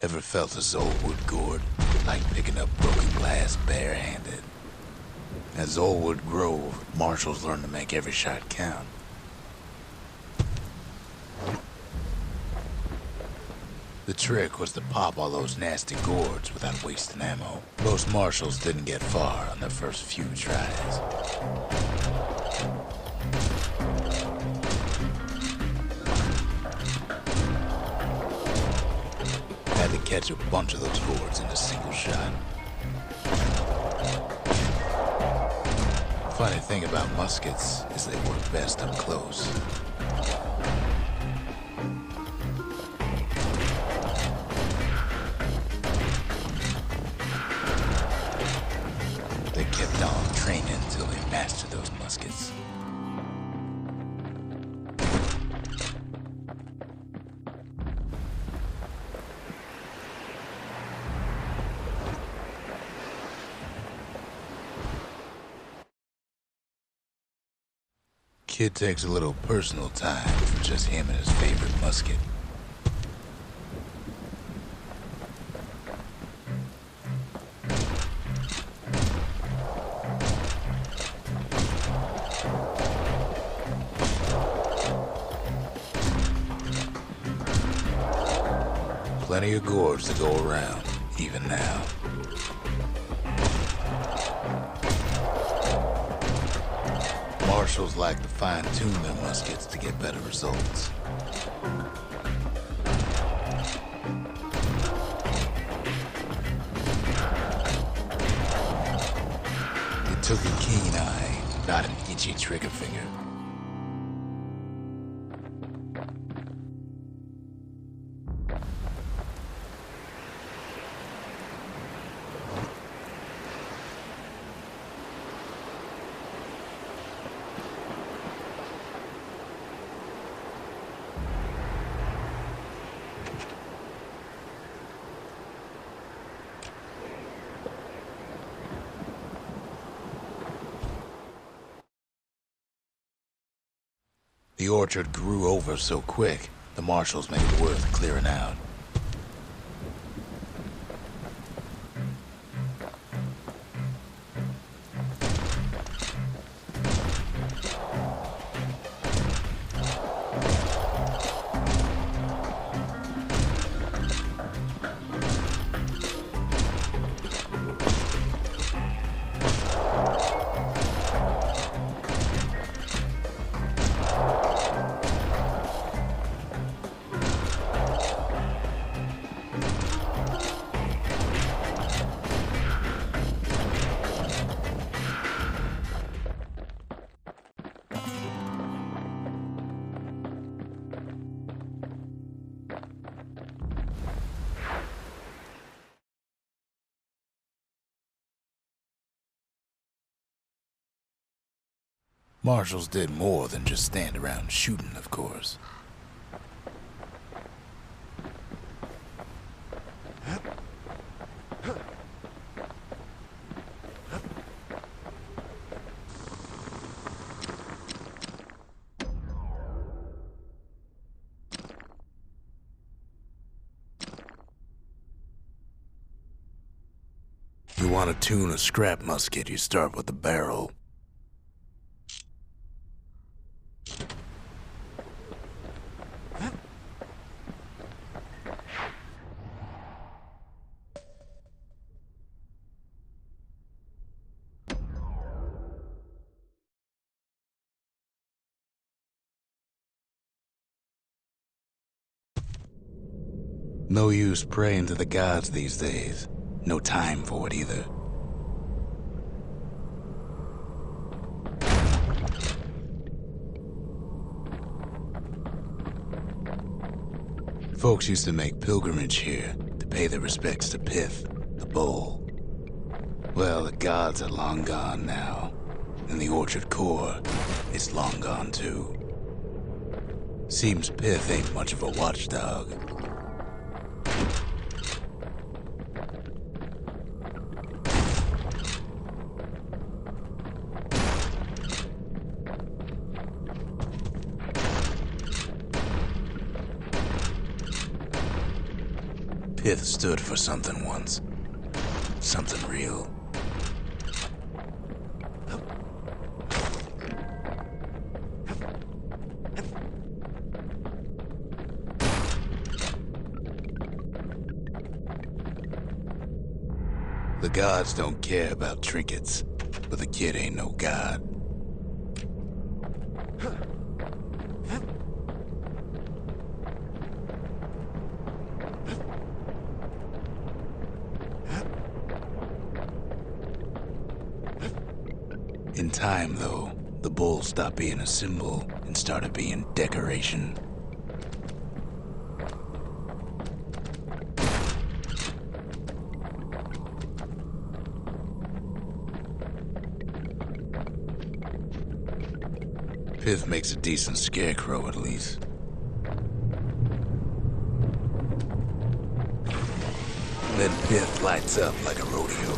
Ever felt a Zolwood gourd, like picking up broken glass barehanded? At Zolwood Grove, marshals learn to make every shot count. The trick was to pop all those nasty gourds without wasting ammo. Most marshals didn't get far on their first few tries. Had to catch a bunch of those gourds in a single shot. Funny thing about muskets is they work best up close. They kept on training until they mastered those muskets. Kid takes a little personal time for just him and his favorite musket. Plenty of gourds to go around, even now. Marshals like to fine-tune their muskets to get better results. It took a keen eye, not an itchy trigger finger. The orchard grew over so quick, the marshals made it worth clearing out. Marshals did more than just stand around shooting, of course. You want to tune a scrap musket, you start with the barrel. No use praying to the gods these days. No time for it either. Folks used to make pilgrimage here to pay their respects to Pith, the bull. Well, the gods are long gone now, and the orchard core is long gone too. Seems Pith ain't much of a watchdog. Pith stood for something once. Something real. The gods don't care about trinkets, but the kid ain't no god. In time, though, the bull stopped being a symbol and started being decoration. Pith makes a decent scarecrow, at least. Then Pith lights up like a rodeo.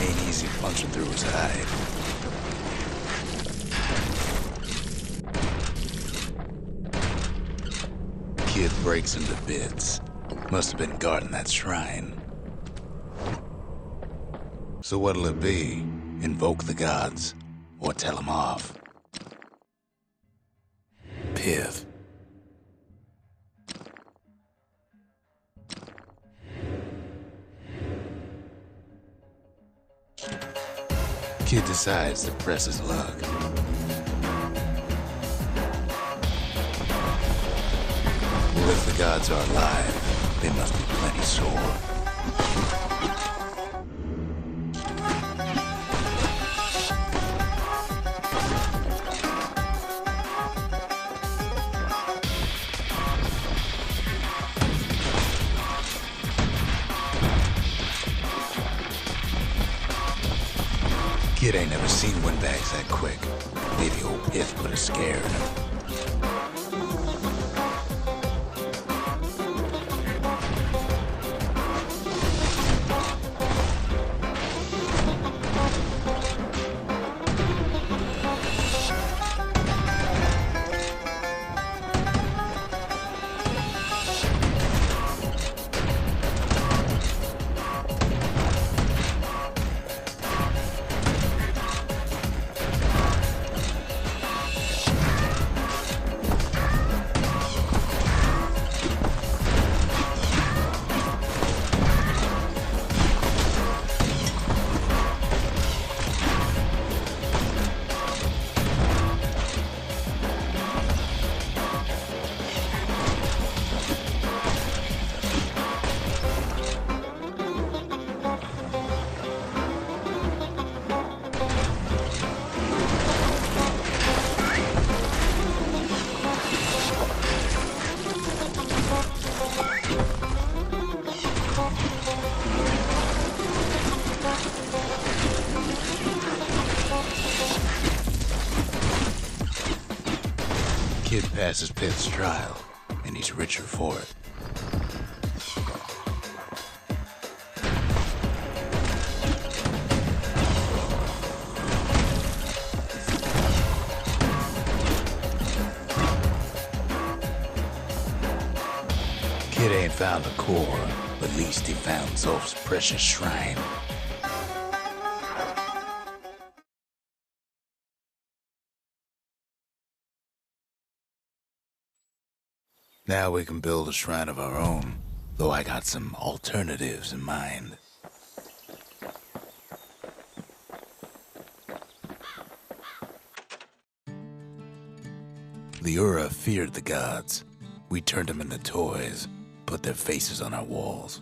Ain't easy punching through his hide. Kid breaks into bits. Must have been guarding that shrine. So what'll it be? Invoke the gods? Or tell them off? Pith. Kid decides to press his luck. Well, if the gods are alive, they must be plenty sore. Kid ain't never seen windbags that quick. Maybe old Pith put a scare in him. Kid passes Pith's trial, and he's richer for it. Kid ain't found a core, but at least he found Zolf's precious shrine. Now we can build a shrine of our own, though I got some alternatives in mind. The Ura feared the gods. We turned them into toys, put their faces on our walls.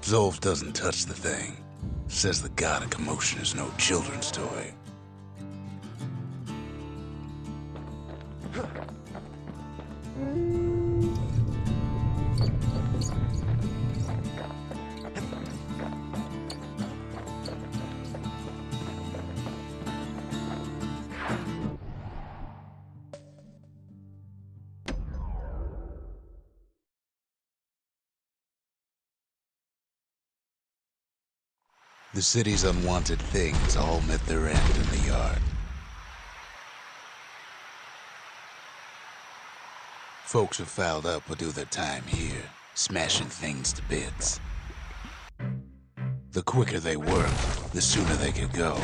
Zolf doesn't touch the thing. Says the god of commotion is no children's toy. The city's unwanted things all met their end in the yard. Folks who fouled up would do their time here, smashing things to bits. The quicker they worked, the sooner they could go.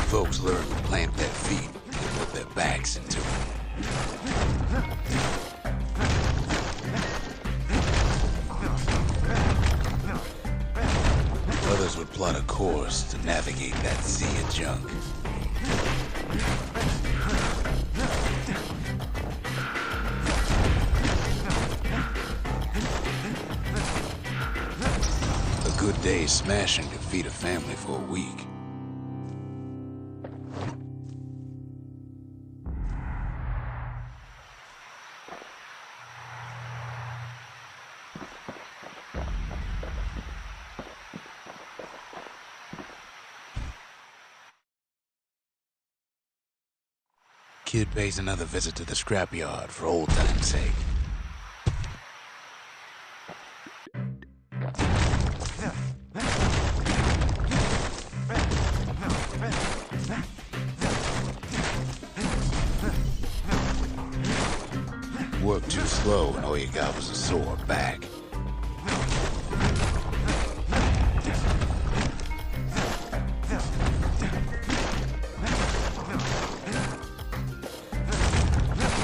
Folks learned to plant their feet and put their backs into it. Others would plot a course to navigate that sea of junk. A good day's smashing could feed a family for a week. Kid pays another visit to the scrapyard for old time's sake. Worked too slow and all you got was a sore back.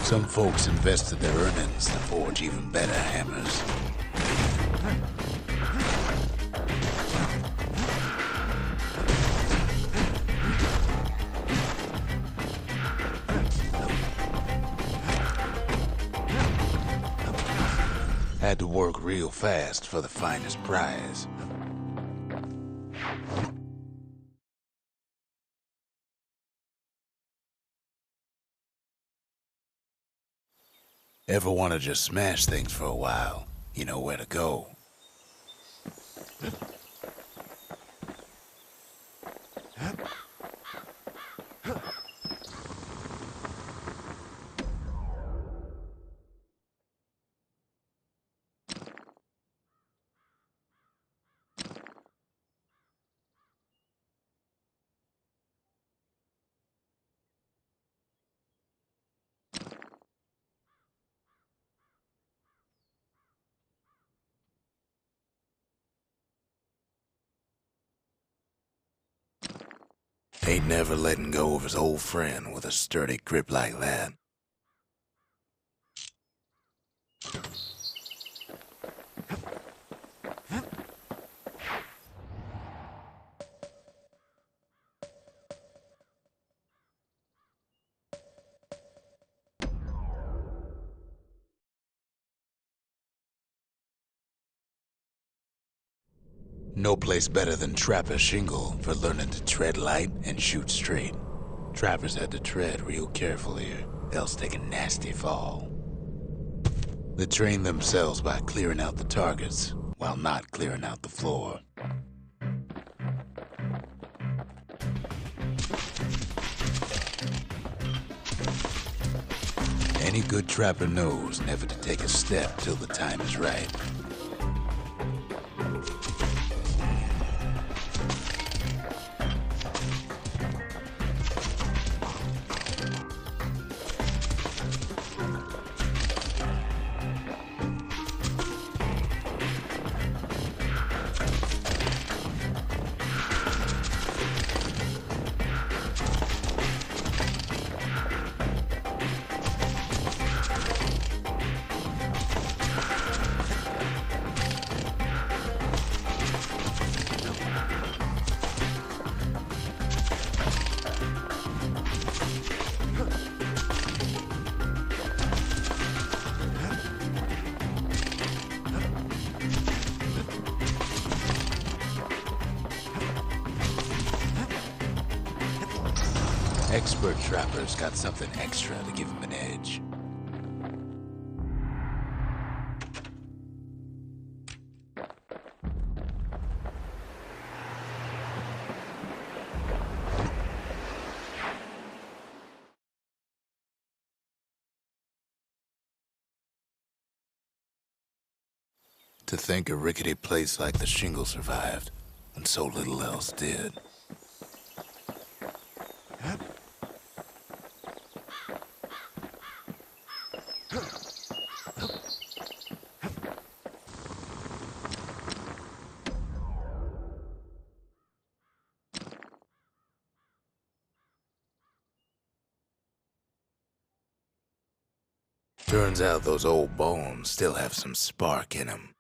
Some folks invested their earnings to forge even better hammers. Had to work real fast for the finest prize. Ever want to just smash things for a while? You know where to go. Ain't never letting go of his old friend with a sturdy grip like that. No place better than Trapper's Shingle for learning to tread light and shoot straight. Trappers had to tread real careful here, else take a nasty fall. They trained themselves by clearing out the targets, while not clearing out the floor. Any good trapper knows never to take a step till the time is right. Expert trappers got something extra to give them an edge. To think a rickety place like the shingle survived, when so little else did. Turns out those old bones still have some spark in them.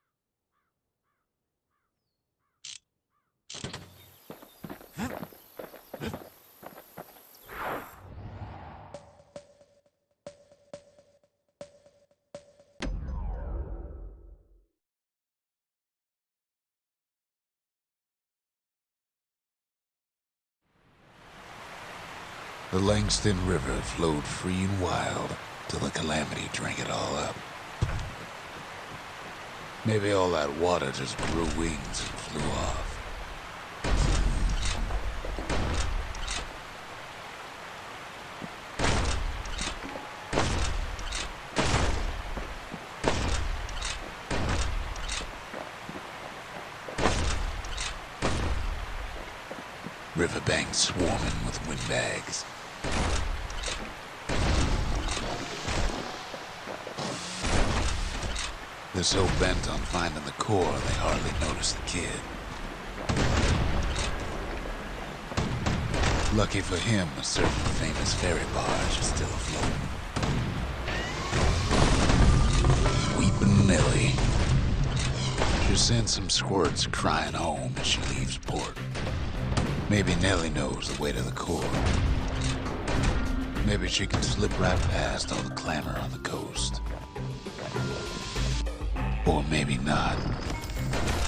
The Langston River flowed free and wild till the Calamity drank it all up. Maybe all that water just grew wings and flew off. Riverbanks swarming with windbags. They're so bent on finding the core, they hardly notice the kid. Lucky for him, a certain famous ferry barge is still afloat. Weepin' Nellie. She sends some squirts crying home as she leaves port. Maybe Nellie knows the way to the core. Maybe she can slip right past all the clamor on the coast. Or maybe not.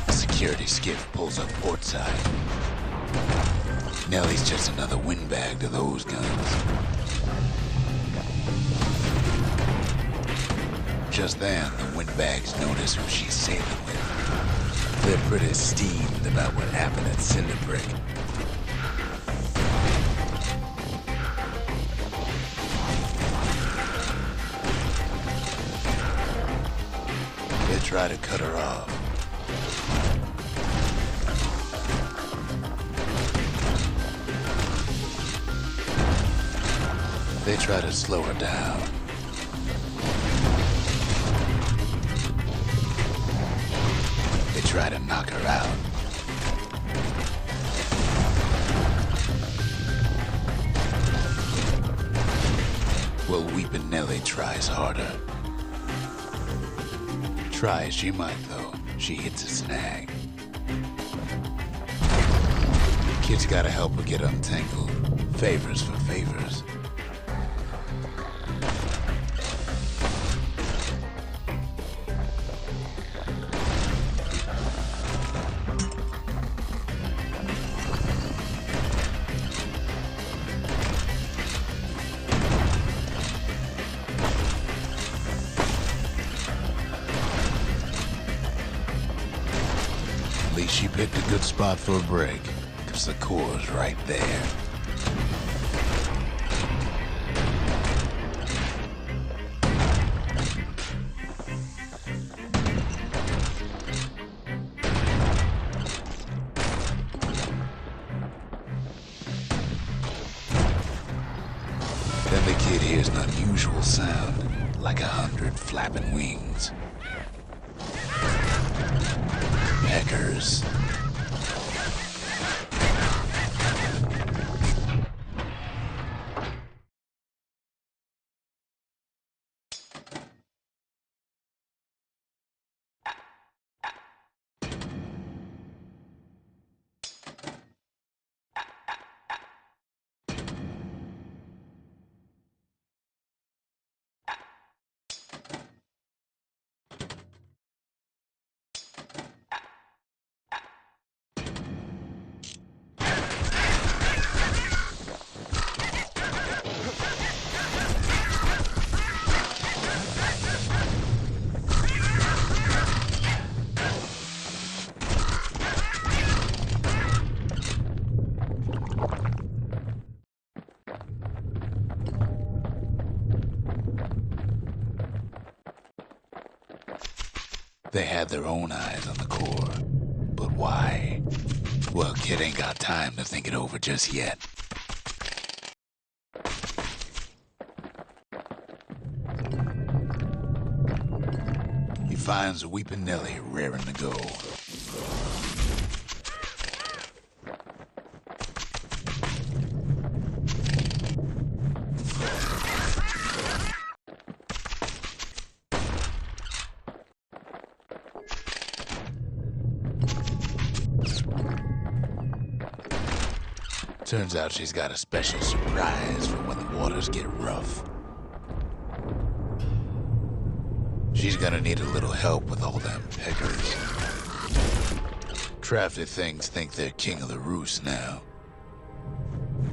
A security skiff pulls up portside. Nellie's just another windbag to those guns. Just then, the windbags notice who she's sailing with. They're pretty steamed about what happened at Cinderbrick. They try to cut her off. They try to slow her down. They try to knock her out. Well, Weepin' Nellie tries harder. Try as she might, though, she hits a snag. Kid's gotta help her get untangled. Favors for favors. At least she picked a good spot for a break, 'cause the core's right there. Then the kid hears an unusual sound, like 100 flapping wings. Peckers. They had their own eyes on the core. But why? Well, kid ain't got time to think it over just yet. He finds Weeping Nellie raring to go. Turns out she's got a special surprise for when the waters get rough. She's gonna need a little help with all them peckers. Crafty things think they're king of the roost now.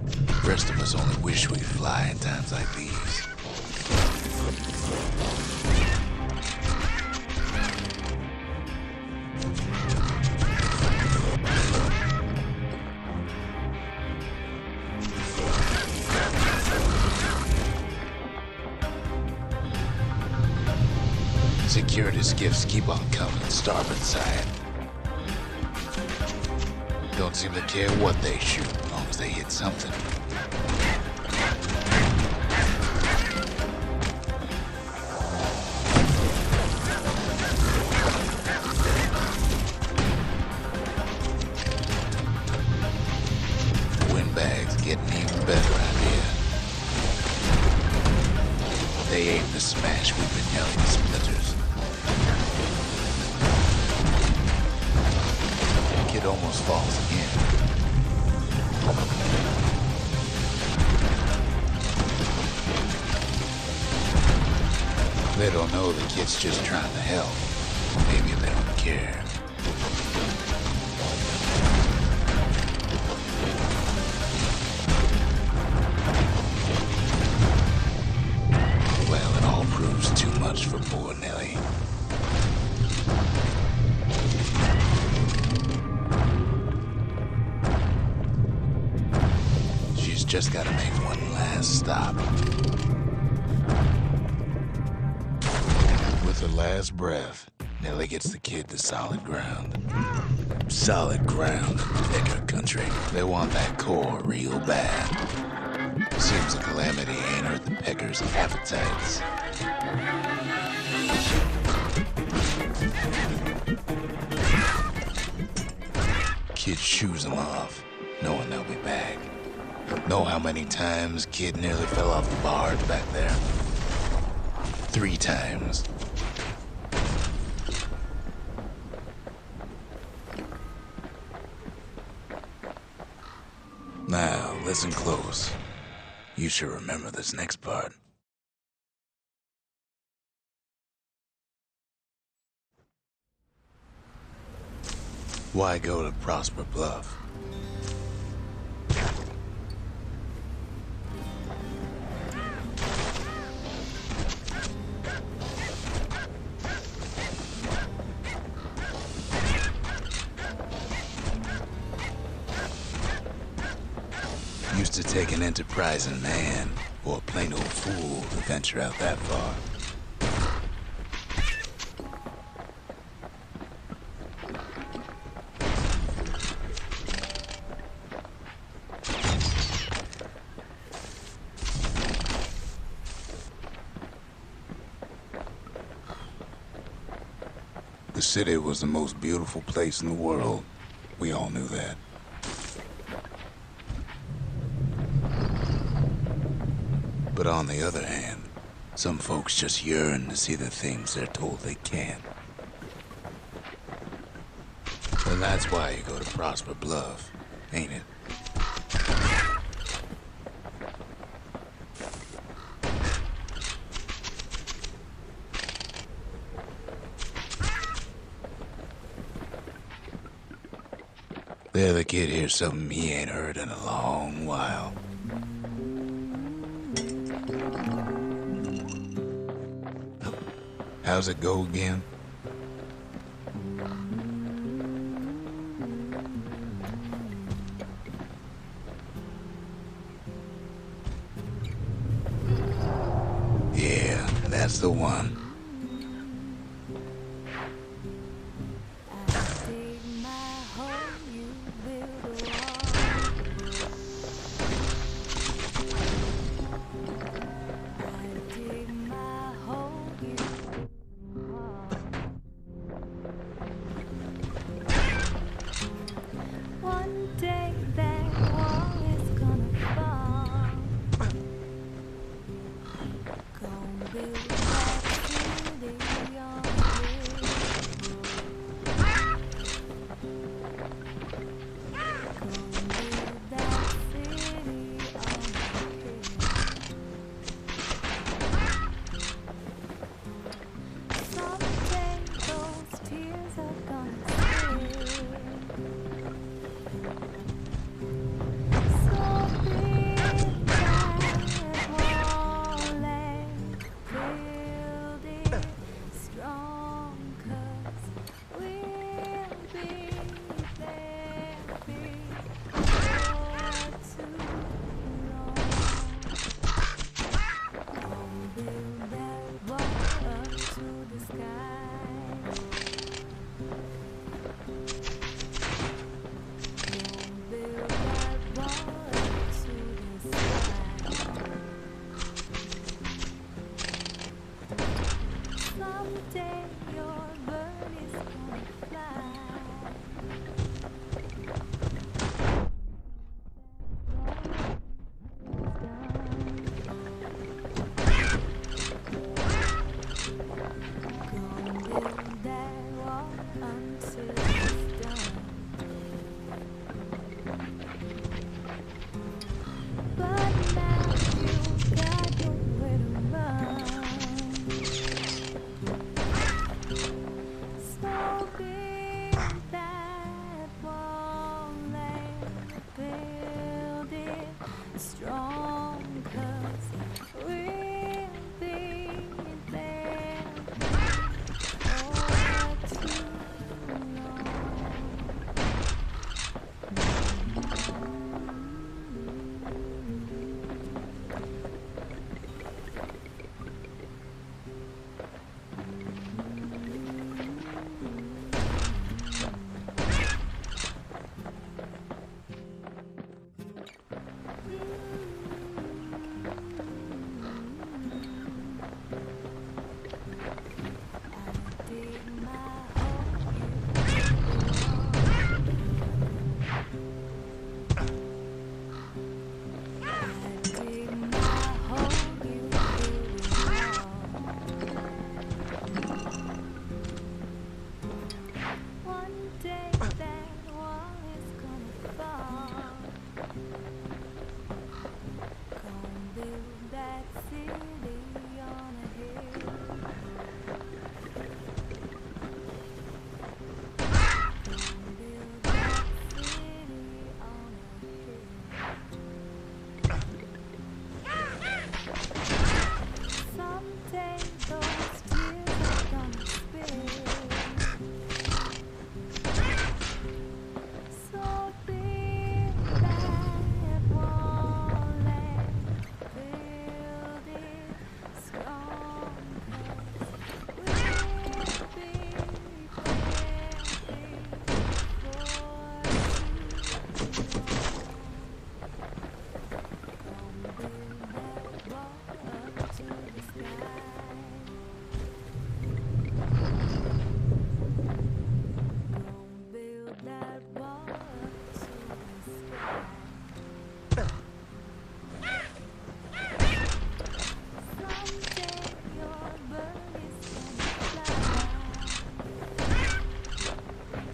The rest of us only wish we could fly in times like these. Security skiffs keep on coming, starboard side. Don't seem to care what they shoot, as long as they hit something. Windbags getting even better out here. They aim to smash Weeping Nellie to splinters. Kid almost falls again. They don't know the kid's just trying to help. Maybe they don't care. Well, it all proves too much for poor Nellie. Just gotta make one last stop. With her last breath, Nellie gets the kid to solid ground. Solid ground in Pecker country. They want that core real bad. Seems the Calamity ain't hurt the Peckers' appetites. Kid shoos them off, knowing they'll be back. Know how many times kid nearly fell off the barge back there? 3 times. Now, listen close. You should remember this next part. Why go to Prosper Bluff? Used to take an enterprising man or a plain old fool to venture out that far. The city was the most beautiful place in the world. We all knew that. But on the other hand, some folks just yearn to see the things they're told they can't. And that's why you go to Prosper Bluff, ain't it? There the kid hears something he ain't heard in a long while. How's it go again? Yeah, that's the one.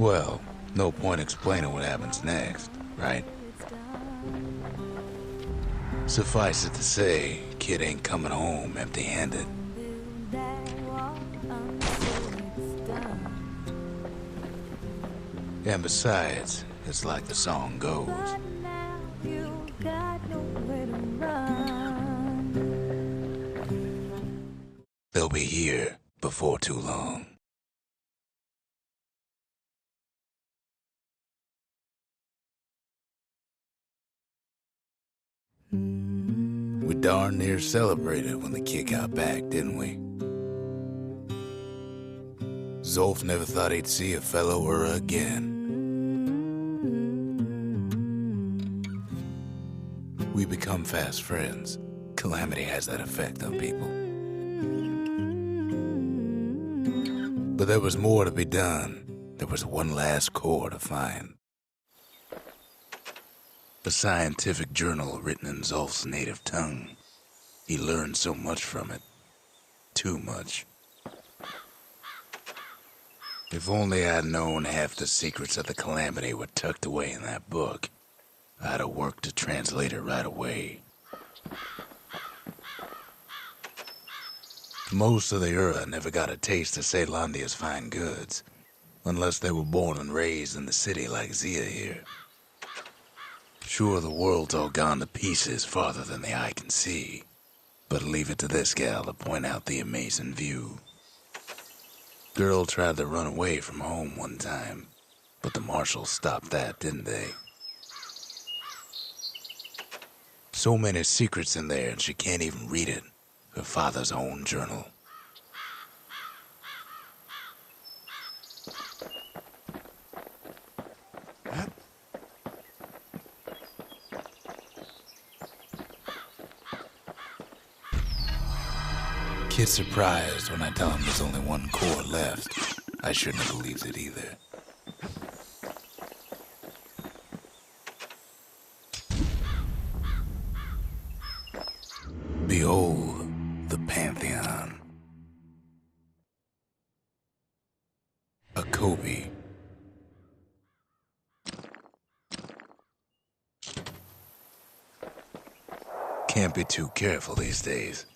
Well, no point explaining what happens next, right? Suffice it to say, kid ain't coming home empty-handed. And besides, it's like the song goes. They'll be here before too long. We darn near celebrated when the kid got back, didn't we? Zolf never thought he'd see a fellow or again. We become fast friends. Calamity has that effect on people. But there was more to be done. There was one last core to find. A scientific journal written in Zolf's native tongue. He learned so much from it. too much. If only I'd known half the secrets of the Calamity were tucked away in that book, I'd have worked to translate it right away. Most of the Ura never got a taste of Caelondia's fine goods, unless they were born and raised in the city like Zia here. Sure, the world's all gone to pieces farther than the eye can see, but leave it to this gal to point out the amazing view. Girl tried to run away from home one time, but the marshals stopped that, didn't they? So many secrets in there and she can't even read it. Her father's own journal. Kid's surprised when I tell him there's only one core left. I shouldn't have believed it either. Behold the Pantheon. A Kobe. Can't be too careful these days.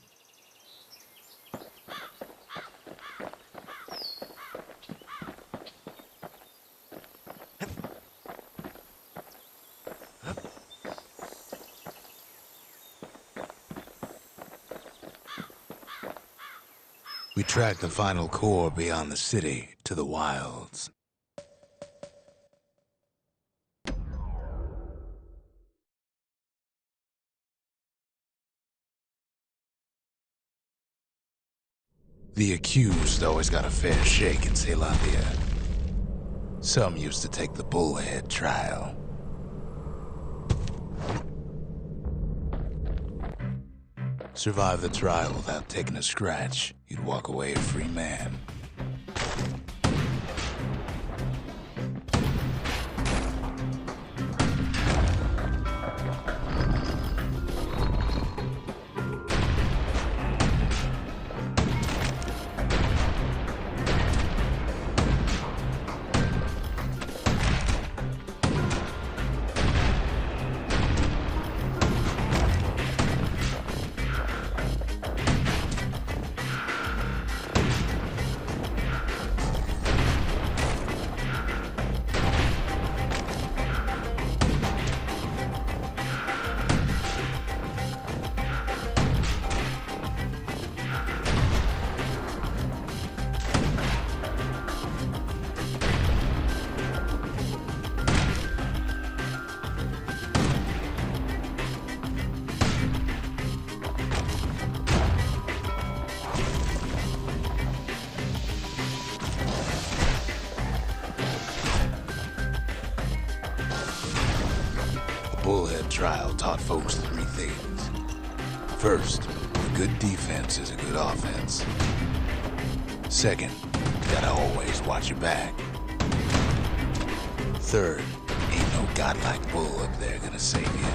We tracked the final core beyond the city to the wilds. The accused always got a fair shake in Caelondia. Some used to take the bullhead trial. Survive the trial without taking a scratch, you'd walk away a free man. Bullhead trial taught folks three things. First, a good defense is a good offense. Second, you gotta always watch your back. Third, ain't no godlike bull up there gonna save you.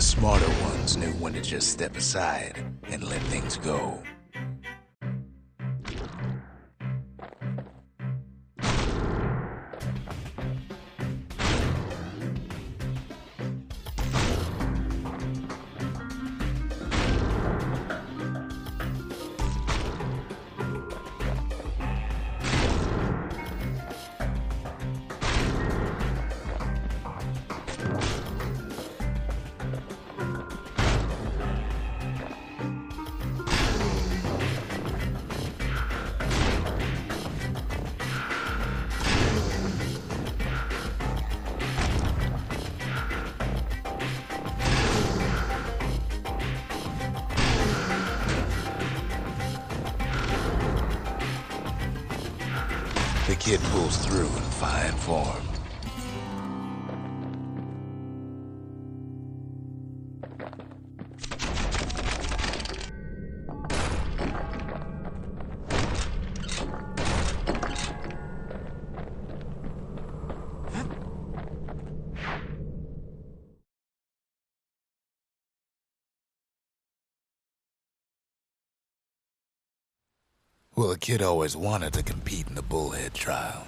The smarter ones knew when to just step aside and let things go. The kid pulls through in fine form. Well, the kid always wanted to compete in the bullhead trial.